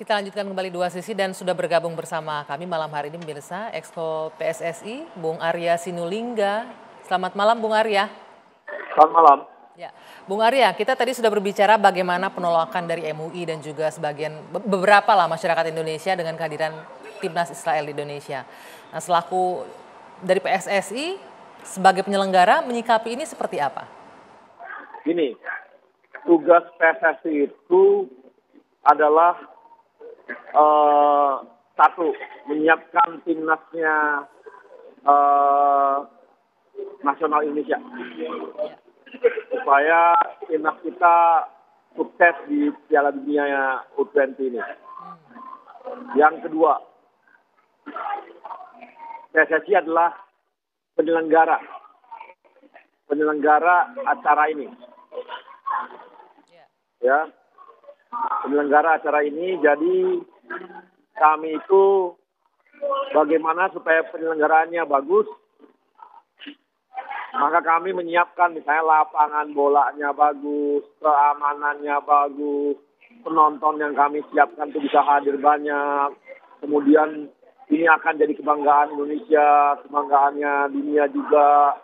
Kita lanjutkan kembali dua sisi dan sudah bergabung bersama kami malam hari ini pemirsa Exco PSSI, Bung Arya Sinulinga. Selamat malam Bung Arya. Selamat malam. Ya, Bung Arya, kita tadi sudah berbicara bagaimana penolakan dari MUI dan juga sebagian beberapa lah masyarakat Indonesia dengan kehadiran timnas Israel di Indonesia. Nah, selaku dari PSSI sebagai penyelenggara menyikapi ini seperti apa? Gini, tugas PSSI itu adalah satu, menyiapkan timnasnya nasional Indonesia supaya timnas kita sukses di Piala Dunia U20 ini. Yang kedua, PSSI adalah penyelenggara acara ini. Ya. Penyelenggara acara ini, jadi kami itu bagaimana supaya penyelenggaraannya bagus, maka kami menyiapkan misalnya lapangan bolanya bagus, keamanannya bagus, penonton yang kami siapkan itu bisa hadir banyak, kemudian ini akan jadi kebanggaan Indonesia, kebanggaannya dunia juga,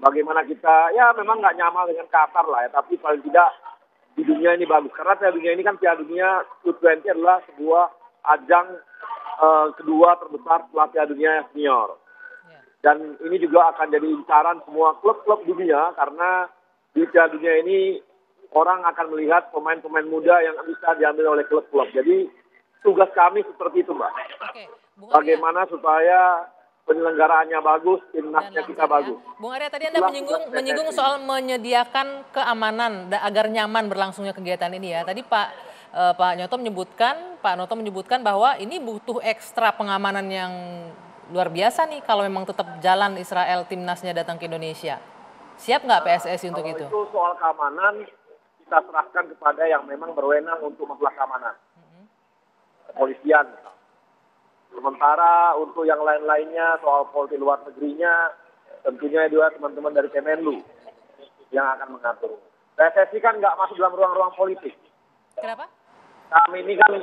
bagaimana kita, ya memang nggak nyaman dengan Qatar lah ya, tapi paling tidak di dunia ini bagus. Karena Piala Dunia ini kan Piala Dunia U20 adalah sebuah ajang kedua terbesar setelah Piala Dunia senior. Dan ini juga akan jadi incaran semua klub-klub dunia karena di Piala Dunia ini orang akan melihat pemain-pemain muda yang bisa diambil oleh klub-klub. Jadi tugas kami seperti itu, Mbak. Oke, bagaimana supaya penyelenggaraannya bagus, timnasnya kita bagus. Bung Arya, tadi Anda menyinggung soal menyediakan keamanan agar nyaman berlangsungnya kegiatan ini ya. Tadi Pak Noto menyebutkan bahwa ini butuh ekstra pengamanan yang luar biasa nih kalau memang tetap jalan Israel timnasnya datang ke Indonesia. Siap nggak PSSI untuk itu? Itu soal keamanan kita serahkan kepada yang memang berwenang untuk masalah keamanan. Kepolisian. Sementara untuk yang lain-lainnya soal polisi luar negerinya tentunya juga teman-teman dari Kemenlu yang akan mengatur. PSSI kan nggak masuk dalam ruang-ruang politik. Kenapa? Kami ini kan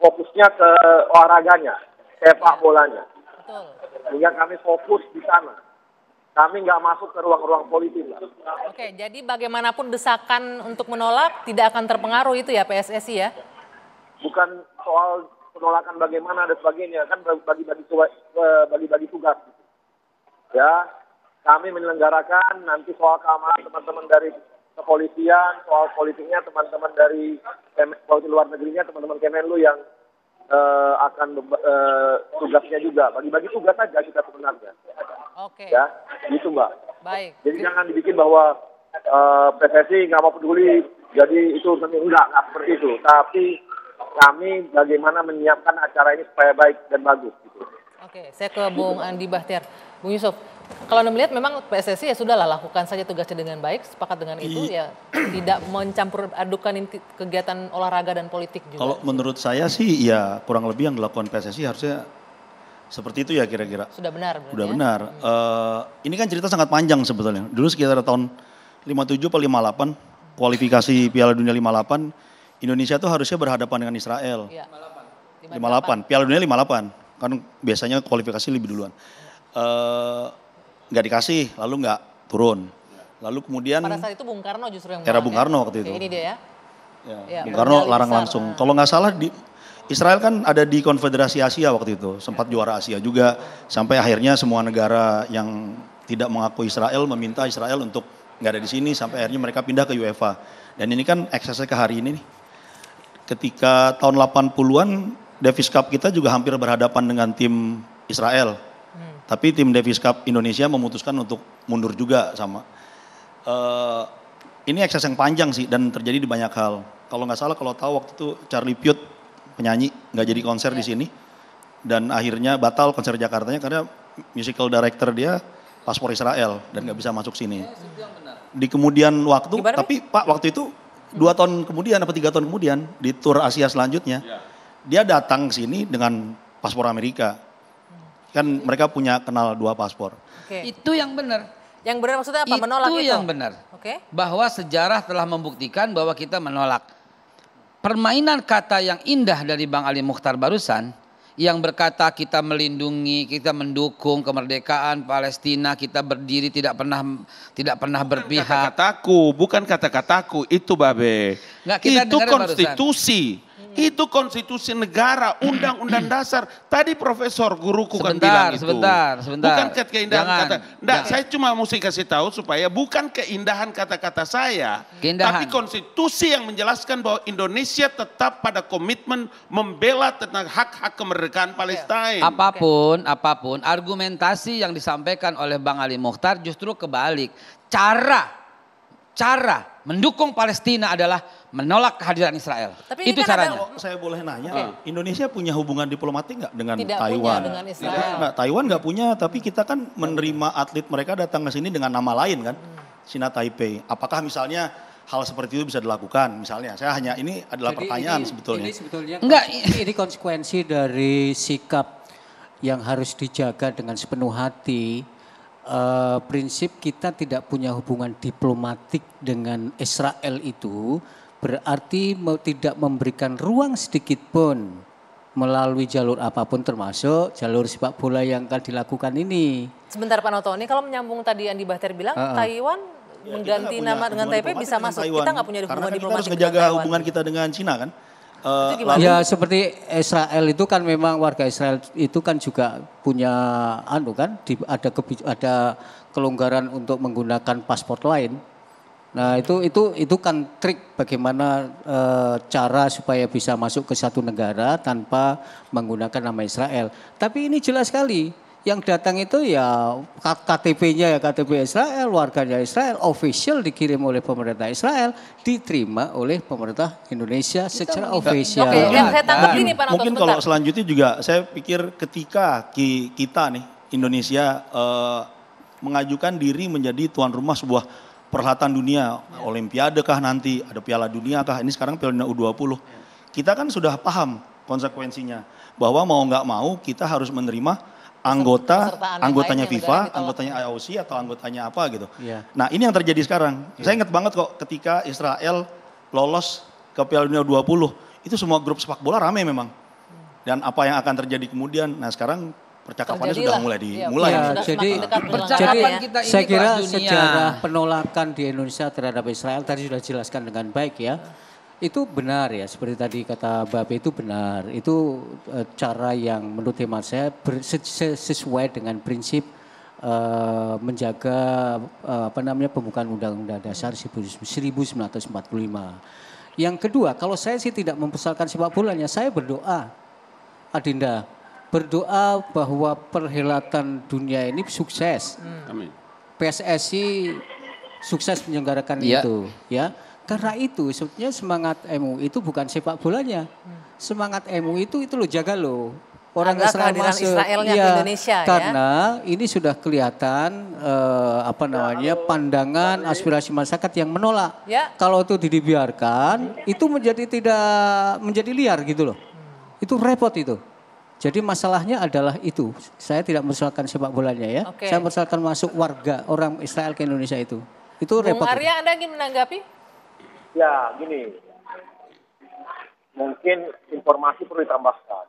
fokusnya ke olahraganya, sepak bolanya. Betul. Sehingga kami fokus di sana. Kami nggak masuk ke ruang-ruang politik. Oke, jadi bagaimanapun desakan untuk menolak tidak akan terpengaruh itu ya PSSI ya? Bukan soal penolakan bagaimana dan sebagainya, kan bagi-bagi tugas. Ya, kami menyelenggarakan nanti soal keamanan teman-teman dari kepolisian, soal politiknya teman-teman dari polisi luar negerinya, teman-teman Kemenlu yang akan tugasnya juga. Bagi-bagi tugas saja kita sebenarnya. Oke. Ya, gitu Mbak. Baik. Jadi jangan dibikin bahwa PSSI nggak mau peduli, jadi itu enggak seperti itu. Tapi kami bagaimana menyiapkan acara ini supaya baik dan bagus. Gitu. Oke, saya ke Bung Andi Bahtiar. Bung Yusuf, kalau Anda melihat memang PSSI ya sudahlah lakukan saja tugasnya dengan baik, sepakat dengan itu ya tidak mencampur adukan kegiatan olahraga dan politik juga. Kalau menurut saya sih ya kurang lebih yang dilakukan PSSI harusnya seperti itu ya kira-kira. Sudah benar. Sudah benar. Ini kan cerita sangat panjang sebetulnya. Dulu sekitar tahun 57 atau 58 kualifikasi Piala Dunia 58 Indonesia tuh harusnya berhadapan dengan Israel. Ya. 58. Piala Dunia 58. Kan biasanya kualifikasi lebih duluan. Nggak dikasih, lalu nggak turun. Lalu kemudian pada saat itu Bung Karno justru yang era Bung Karno waktu itu. Ini dia ya. Ya, Bung Karno larang langsung. Kalau nggak salah Israel kan ada di Konfederasi Asia waktu itu, sempat juara Asia juga. Sampai akhirnya semua negara yang tidak mengakui Israel meminta Israel untuk nggak ada di sini. Sampai akhirnya mereka pindah ke UEFA. Dan ini kan eksesnya ke hari ini nih. Ketika tahun 80-an Davis Cup kita juga hampir berhadapan dengan tim Israel. Tapi tim Davis Cup Indonesia memutuskan untuk mundur juga sama. Ini ekses yang panjang sih dan terjadi di banyak hal. Kalau nggak salah kalau tahu waktu itu Charlie Puth penyanyi nggak jadi konser di sini. Dan akhirnya batal konser Jakartanya karena musical director dia paspor Israel dan nggak bisa masuk sini. Di kemudian waktu, tapi Pak waktu itu 2 tahun kemudian atau 3 tahun kemudian di tur Asia selanjutnya, dia datang ke sini dengan paspor Amerika. Kan mereka punya kenal 2 paspor. Itu yang benar. Yang benar maksudnya apa? Menolak itu? Itu yang benar. Bahwa sejarah telah membuktikan bahwa kita menolak. permainan kata yang indah dari Bang Ali Mukhtar barusan, yang berkata kita melindungi, kita mendukung kemerdekaan Palestina, kita berdiri tidak pernah berpihak. Kata-kataku, bukan kata-kataku, itu Babe. Nggak, kita Itu dengar konstitusi. Itu konstitusi negara, undang-undang dasar. Tadi profesor guruku kan Sebentar, bilang itu. sebentar. Bukan keindahan Jangan. kata. Nggak, saya cuma mesti kasih tahu supaya bukan keindahan kata-kata saya. Keindahan. Tapi konstitusi yang menjelaskan bahwa Indonesia tetap pada komitmen membela tentang hak-hak kemerdekaan Palestina. Apapun argumentasi yang disampaikan oleh Bang Ali Mukhtar justru kebalik. Cara mendukung Palestina adalah menolak kehadiran Israel. Tapi ini Itu kan caranya. Kalau saya boleh nanya, Indonesia punya hubungan diplomatik nggak dengan Tidak Taiwan? punya dengan Israel. Nggak, Taiwan nggak punya, tapi kita kan menerima atlet mereka datang ke sini dengan nama lain kan, Cina Taipei. Apakah misalnya hal seperti itu bisa dilakukan? Misalnya, saya hanya ini adalah pertanyaan sebetulnya. Ini sebetulnya Enggak. ini konsekuensi dari sikap yang harus dijaga dengan sepenuh hati. Prinsip kita tidak punya hubungan diplomatik dengan Israel itu berarti tidak memberikan ruang sedikit pun melalui jalur apapun termasuk jalur sepak bola yang akan dilakukan ini. Sebentar Pak Noto, ini kalau menyambung tadi Andi Bahter bilang Taiwan mengganti Kita nggak nama punya dengan hubungan Taipei diplomatik bisa dengan masuk. Taiwan. Kita nggak punya Karena hubungan kan kita diplomatik harus dengan ngejaga Taiwan. hubungan kita dengan Cina kan. Itu gimana? Ya seperti Israel itu kan memang warga Israel itu kan juga punya ada kelonggaran untuk menggunakan paspor lain. Nah itu kan trik bagaimana cara supaya bisa masuk ke satu negara tanpa menggunakan nama Israel. Tapi ini jelas sekali yang datang itu ya KTP-nya ya KTP Israel, warganya Israel, official dikirim oleh pemerintah Israel, diterima oleh pemerintah Indonesia secara official. Oke, yang saya tangkap gini Pak Noto Mungkin sebentar. kalau selanjutnya juga saya pikir ketika kita nih Indonesia mengajukan diri menjadi tuan rumah sebuah perhelatan dunia, Olimpiade kah nanti, ada Piala Dunia kah, ini sekarang Piala Dunia U20. Kita kan sudah paham konsekuensinya bahwa mau nggak mau kita harus menerima Pesertaan yang anggotanya lain yang FIFA, negara ditolak. anggotanya IOC atau anggotanya apa gitu. Iya. Nah ini yang terjadi sekarang. Saya ingat banget kok ketika Israel lolos ke Piala Dunia 20, itu semua grup sepak bola rame memang. Dan apa yang akan terjadi kemudian, nah sekarang percakapannya sudah mulai dimulai. Ya, Sudah jadi semakin dekat percakapan penyelenggaraan ya. kita ini saya kira kelas dunia. sejarah penolakan di Indonesia terhadap Israel tadi sudah dijelaskan dengan baik ya. Itu benar ya, seperti tadi kata Babe itu benar. Itu cara yang menurut hemat saya sesuai dengan prinsip menjaga pembukaan Undang-Undang Dasar 1945. Yang kedua, kalau saya sih tidak mempersoalkan sepak bolanya, saya berdoa, Adinda, berdoa bahwa perhelatan dunia ini sukses. Amin. PSSI sukses menyelenggarakan Iya. itu, ya. Karena itu sebetulnya semangat MUI itu bukan sepak bolanya. Semangat MUI itu loh jaga loh. Orang Ada Israel kehadiran masuk. Israelnya ke Iya, Indonesia ya. karena ini sudah kelihatan pandangan aspirasi masyarakat yang menolak. Ya. Kalau itu dibiarkan, itu menjadi liar gitu loh. Itu repot itu. Jadi masalahnya adalah itu. Saya tidak mempersoalkan sepak bolanya ya. Oke. Saya mempersoalkan masuk warga orang Israel ke Indonesia itu. Itu Bung repot. Arya, Anda ingin menanggapi? Ya, gini. Mungkin informasi perlu ditambahkan.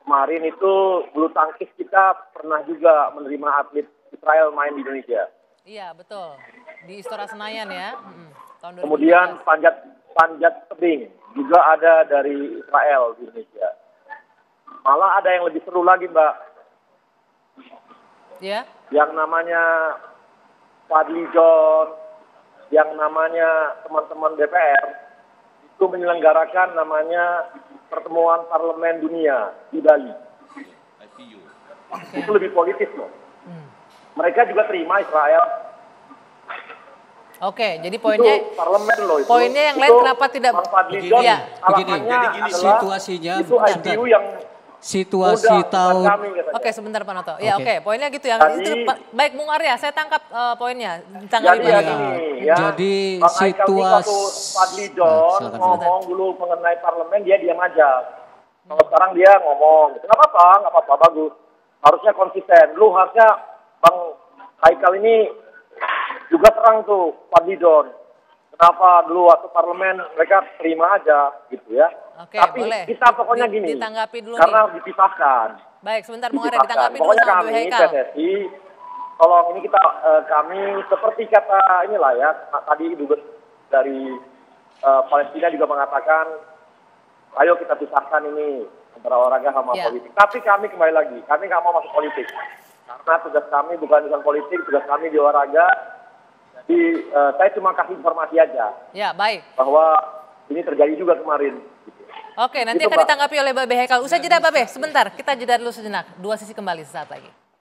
Kemarin itu bulu tangkis kita pernah juga menerima atlet Israel main di Indonesia. Iya, betul. Di Istora Senayan ya. Tahun 2013. Kemudian panjat tebing juga ada dari Israel di Indonesia. Malah ada yang lebih seru lagi, Mbak. Ya. Yang namanya Fadli John, yang namanya teman-teman DPR, itu menyelenggarakan namanya pertemuan parlemen dunia di Bali. Itu lebih politis loh. Mereka juga terima Israel. Oke, jadi poinnya Itu parlemen loh itu. poinnya yang lain kenapa tidak Bang Fadli Begini, John ya, alasannya begini, adalah situasinya itu IPU yang situasi mudah bukan tahun kami, katanya. Oke, sebentar Pak Noto. Ya, Oke. oke, poinnya gitu ya. Tadi- Itu, baik Bung Arya, saya tangkap poinnya. Jadi Tanggapi ya Pak Noto. gini ya. Jadi Bang Aikal ini waktu Fadli John silakan, ngomong dulu mengenai parlemen dia diam aja. Kalau sekarang dia ngomong, nggak apa-apa, bagus. Harusnya konsisten. Lu harusnya Bang Aikal ini juga terang tuh Fadli John. kenapa dulu waktu parlemen mereka terima aja gitu ya. Oke, Tapi boleh. kita pokoknya gini, Ditanggapi dulu karena nih. dipisahkan. Baik, sebentar Bung Arya, ditanggapi dulu Pokoknya sama kami, Bu Hekal. PSSI, tolong ini kita, kami seperti kata inilah ya, tadi dubes dari Palestina juga mengatakan, ayo kita pisahkan ini antara olahraga sama politik. Tapi kami kembali lagi, kami nggak mau masuk politik. Karena tugas kami bukan politik, tugas kami di olahraga. Jadi saya cuma kasih informasi aja. Ya, baik. Bahwa ini terjadi juga kemarin. Oke, nanti Gitu, akan Mbak. ditanggapi oleh Babe Hekal. Usai jeda Babe, sebentar. Kita jeda dulu sejenak. Dua sisi kembali sesaat lagi.